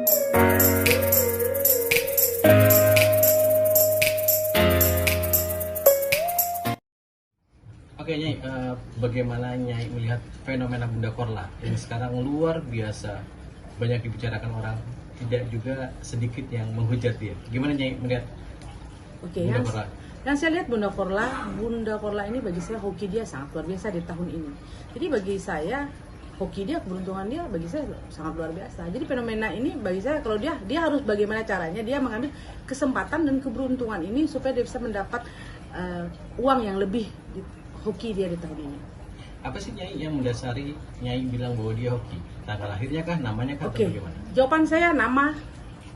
Oke Nyai, bagaimana Nyai melihat fenomena Bunda Korla yang sekarang luar biasa banyak dibicarakan orang, tidak juga sedikit yang menghujat dia. Gimana Nyai melihat Bunda Korla? Yang saya lihat Bunda Korla ini bagi saya hoki dia sangat luar biasa di tahun ini. Jadi bagi saya hoki dia, keberuntungan dia bagi saya sangat luar biasa. Jadi fenomena ini bagi saya kalau dia harus bagaimana caranya dia mengambil kesempatan dan keberuntungan ini supaya dia bisa mendapat uang yang lebih di hoki dia di tahun ini. Apa sih Nyai yang mendasari Nyai bilang bahwa dia hoki? Tanggal lahirnya kah, namanya kah, Oke. atau bagaimana? Jawaban saya nama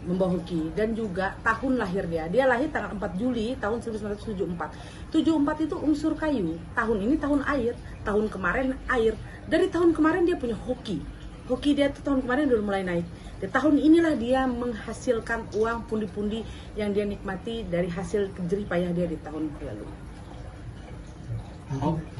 membawa hoki dan juga tahun lahir dia. Dia lahir tanggal 4 Juli tahun 1974. 74 itu unsur kayu. Tahun ini tahun air, tahun kemarin air. Dari tahun kemarin dia punya hoki. Hoki dia tuh tahun kemarin udah mulai naik. Di tahun inilah dia menghasilkan uang pundi-pundi yang dia nikmati dari hasil jerih payah dia di tahun lalu.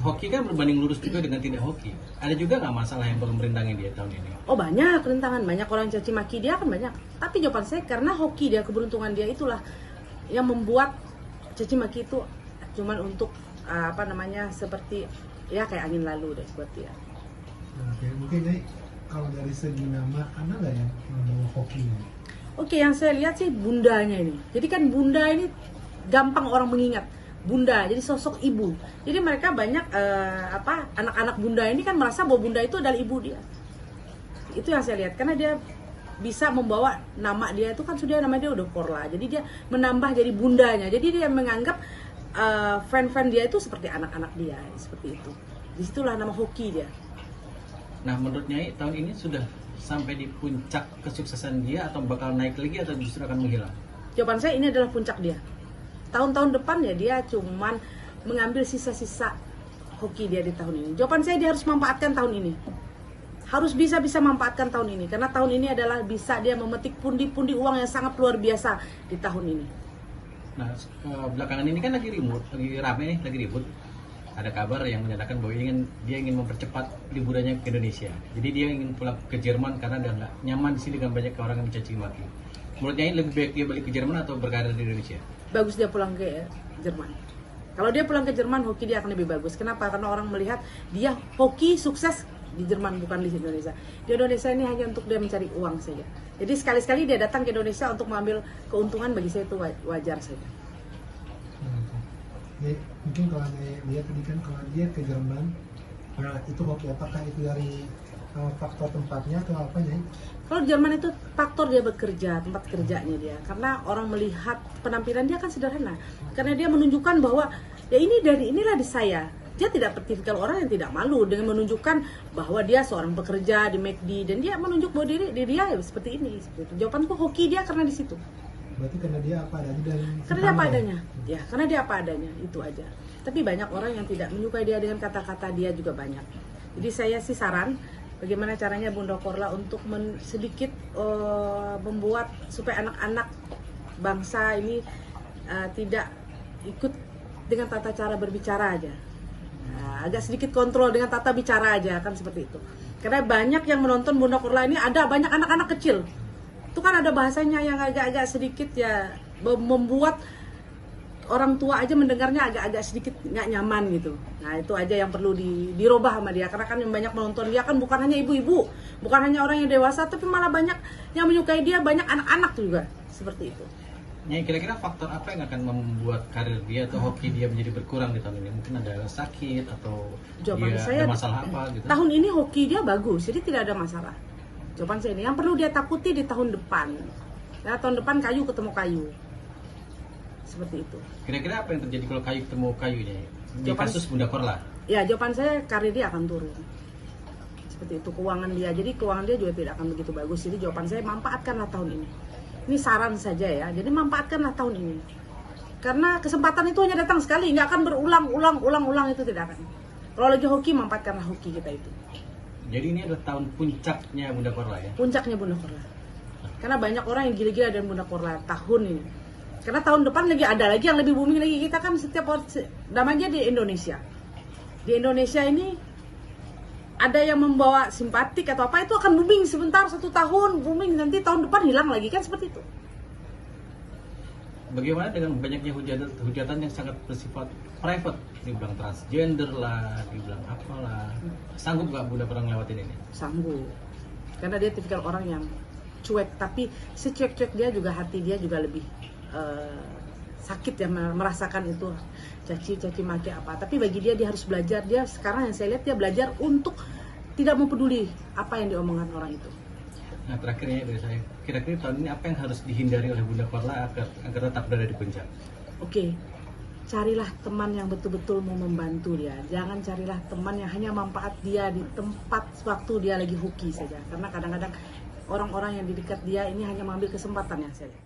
Hoki kan berbanding lurus juga dengan tidak hoki. Ada juga nggak masalah yang belum merintangi dia tahun ini? Oh banyak rintangan, banyak orang caci maki dia kan banyak. Tapi jawaban saya karena hoki dia, keberuntungan dia itulah yang membuat caci maki itu cuman untuk seperti ya kayak angin lalu deh buat dia. Oke, mungkin Nyai kalau dari segi nama ada nggak yang membawa hokinya? Oke, yang saya lihat sih bundanya ini. Jadi kan bunda ini gampang orang mengingat. Bunda, jadi sosok ibu. Jadi mereka banyak anak-anak bunda ini kan merasa bahwa bunda itu adalah ibu dia. Itu yang saya lihat karena dia bisa membawa nama dia itu kan sudah nama dia udah Korla. Jadi dia menambah jadi bundanya. Jadi dia menganggap fan-fan dia itu seperti anak-anak dia, seperti itu. Disitulah nama hoki dia. Nah menurut Nyai tahun ini sudah sampai di puncak kesuksesan dia atau bakal naik lagi atau justru akan menghilang? Jawaban saya ini adalah puncak dia. Tahun-tahun depan ya dia cuman mengambil sisa-sisa hoki dia di tahun ini. Jawaban saya dia harus memanfaatkan tahun ini. Harus bisa manfaatkan tahun ini. Karena tahun ini adalah bisa dia memetik pundi-pundi uang yang sangat luar biasa di tahun ini. Nah belakangan ini kan lagi rame nih, lagi ribut. Ada kabar yang menyatakan bahwa dia ingin mempercepat liburannya ke Indonesia. Jadi dia ingin pulang ke Jerman karena dia nggak nyaman di sini dengan banyak orang yang mencaci maki. Menurut Nyai lebih baik dia balik ke Jerman atau berkarir di Indonesia? Bagus dia pulang ke Jerman. Kalau dia pulang ke Jerman, hoki dia akan lebih bagus. Kenapa? Karena orang melihat dia hoki sukses di Jerman, bukan di Indonesia. Di Indonesia ini hanya untuk dia mencari uang saja. Jadi sekali-sekali dia datang ke Indonesia untuk mengambil keuntungan, bagi saya itu wajar saja. Jadi, mungkin kalau lihat tadi kan kalau dia ke Jerman, itu hoki apakah itu dari faktor tempatnya atau apa Nyai? Kalau di Jerman itu faktor dia bekerja, tempat kerjanya dia. Karena orang melihat penampilan dia kan sederhana. Karena dia menunjukkan bahwa ya inilah di saya. Dia tidak tipikal orang yang tidak malu dengan menunjukkan bahwa dia seorang pekerja di McD dan dia menunjuk bahwa diri dia ya seperti ini. Seperti itu. Jawabanku hoki dia karena di situ. Berarti karena dia apa adanya dan karena dia apa adanya. Ya, karena dia apa adanya, itu aja. Tapi banyak orang yang tidak menyukai dia dengan kata-kata dia juga banyak. Jadi saya sih saran bagaimana caranya Bunda Korla untuk sedikit membuat supaya anak-anak bangsa ini tidak ikut dengan tata cara berbicara aja. Agak sedikit kontrol dengan tata bicara aja, kan seperti itu. Karena banyak yang menonton Bunda Korla ini ada banyak anak-anak kecil. Itu kan ada bahasanya yang agak-agak sedikit ya membuat orang tua aja mendengarnya agak-agak sedikit nggak nyaman gitu. Nah itu aja yang perlu dirubah sama dia. Karena kan yang banyak menonton dia kan bukan hanya ibu-ibu, bukan hanya orang yang dewasa, tapi malah banyak yang menyukai dia, banyak anak-anak juga seperti itu. Nyai, kira-kira faktor apa yang akan membuat karir dia atau hoki dia menjadi berkurang di tahun ini? Mungkin ada sakit atau Jawaban dia saya, ada masalah apa gitu? Tahun ini hoki dia bagus, jadi tidak ada masalah. Jawaban saya ini, yang perlu dia takuti di tahun depan. Nah, tahun depan kayu ketemu kayu. Seperti itu. Kira-kira apa yang terjadi kalau kayu ketemu kayu Nyai? Di Jawaban, kasus Bunda Korla? Ya, jawaban saya karir dia akan turun. Seperti itu, keuangan dia. Jadi keuangan dia juga tidak akan begitu bagus. Jadi jawaban saya, manfaatkanlah tahun ini. Ini saran saja ya, jadi manfaatkanlah tahun ini. Karena kesempatan itu hanya datang sekali, nggak akan berulang-ulang itu tidak akan. Kalau lagi hoki, manfaatkanlah hoki kita itu. Jadi ini adalah tahun puncaknya Bunda Korla ya? Puncaknya Bunda Korla. Karena banyak orang yang gila-gila dengan Bunda Korla tahun ini. Karena tahun depan lagi ada lagi yang lebih booming lagi. Kita kan setiap namanya di Indonesia. Di Indonesia ini ada yang membawa simpatik atau apa, itu akan booming sebentar, 1 tahun booming, nanti tahun depan hilang lagi, kan seperti itu. Bagaimana dengan banyaknya hujatan yang sangat bersifat private, dibilang transgender lah, dibilang apalah, sanggup nggak Bunda Korla ngelewatin ini? Sanggup, karena dia tipikal orang yang cuek, tapi secuek-cuek dia juga hati dia juga lebih sakit ya merasakan itu caci maki apa. Tapi bagi dia harus belajar. Dia sekarang yang saya lihat dia belajar untuk tidak mau peduli apa yang diomongkan orang itu. Nah terakhirnya dari saya, kira-kira tahun ini apa yang harus dihindari oleh Bunda Korla agar tetap berada di puncak? Oke, carilah teman yang betul-betul mau membantu dia. Jangan carilah teman yang hanya manfaat dia di tempat waktu dia lagi hoki saja. Karena kadang-kadang orang-orang yang di dekat dia ini hanya mengambil kesempatan yang saja.